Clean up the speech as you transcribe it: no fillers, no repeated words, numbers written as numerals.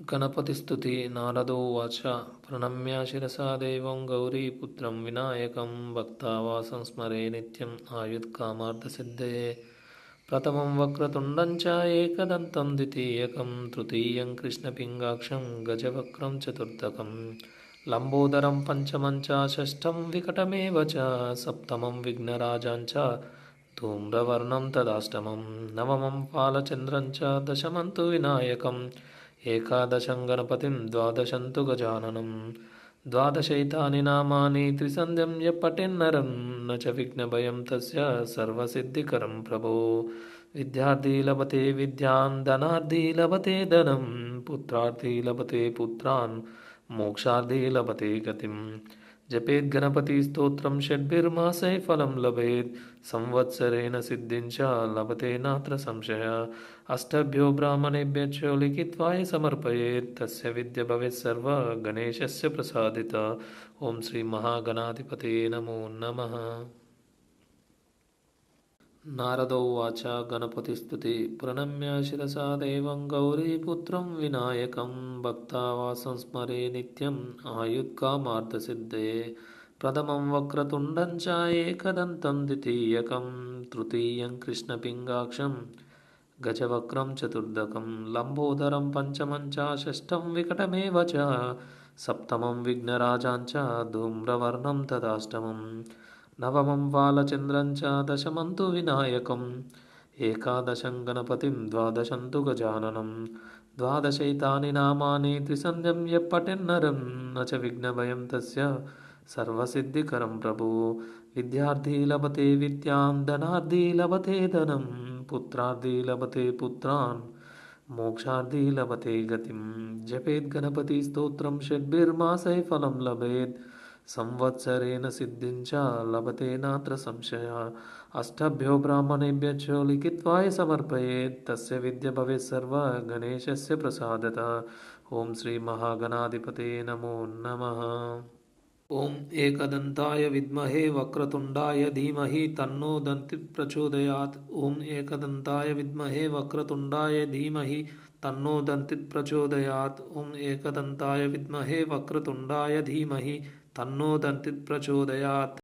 गणपतिस्तुति नारदोवाच प्रणम्य शिरसा देवं गौरीपुत्रं विनायकं भक्तावासं स्मरे नित्यम् आयुत्कामार्थसिद्धये प्रथमं वक्रतुण्डं च एकदन्तं द्वितीयकं तृतीयं कृष्णपिङ्गाक्षं गजवक्त्रं चतुर्थकं लम्बोदरं पञ्चमं च षष्ठं विकटमेव च सप्तमं विघ्नराजं च धूम्रवर्णं तदाष्टमं नवमं फालचन्द्रं च दशमं तु विनायकम् एकादशं गणपतिं द्वादशं तु गजाननं द्वादशैतानि नामानि त्रिसन्ध्यं यः पठेन्नरं न च विघ्नभयं तस्य सर्वसिद्धिकरं प्रभो विद्यार्थी लभते विद्यां धनार्थी लभते धनं पुत्रार्थी लभते पुत्रान् मोक्षार्थी लभते गतिं जपेत् गणपतिस्तोत्रं षड्भिर्मासैः फलं लभेत् संवत्सरेण सिद्धिं च लभते नात्र संशयः अष्टभ्यो ब्राह्मणेभ्यश्च लिखित्वाय समर्पयेत् तस्य विद्या भवेत् सर्वा गणेशस्य प्रसादिता ॐ श्रीमहागणाधिपतये नमो नमः। नारदो उवाच गणपतिस्तुति प्रणम्य शिरसा देवं गौरीपुत्रं विनायकं भक्तावासं स्मरे नित्यम् आयुत्कामार्थसिद्धये प्रथमं वक्रतुण्डं च एकदन्तं द्वितीयकं तृतीयं कृष्णपिङ्गाक्षं गजवक्त्रं चतुर्दकं लम्बोदरं पञ्चमं च षष्ठं विकटमेव च सप्तमं विघ्नराजं च धूम्रवर्णं तदाष्टमं नवमं बालचन्द्रं च दशमं तु विनायकम् एकादशं गणपतिं द्वादशं तु गजाननं द्वादशैतानि नामानि त्रिसन्ध्यं यः पठेन्नरं न च विघ्नभयं तस्य सर्वसिद्धिकरं प्रभो विद्यार्थी लभते विद्यां धनार्थी लभते धनं पुत्रार्थी लभते पुत्रान् मोक्षार्थी लभते गतिं जपेत् गणपतिस्तोत्रं षड्भिर्मासैः फलं लभेत् संवत्सरेण सिद्धिं च लभते नात्र संशयः अष्टभ्यो ब्राह्मणेभ्यश्च लिखित्वाय समर्पयेत् तस्य विद्या भवेत् सर्वा गणेशस्य प्रसादतः ॐ श्रीमहागणाधिपतये नमो नमः। ॐ एकदन्ताय विद्महे वक्रतुण्डाय धीमहि तन्नो दन्तिः प्रचोदयात् ॐ एकदन्ताय विद्महे वक्रतुण्डाय धीमहि तन्नो दन्तिः प्रचोदयात् ॐ एकदन्ताय विद्महे वक्रतुण्डाय धीमहि तन्नो दन्तिः प्रचोदयात्।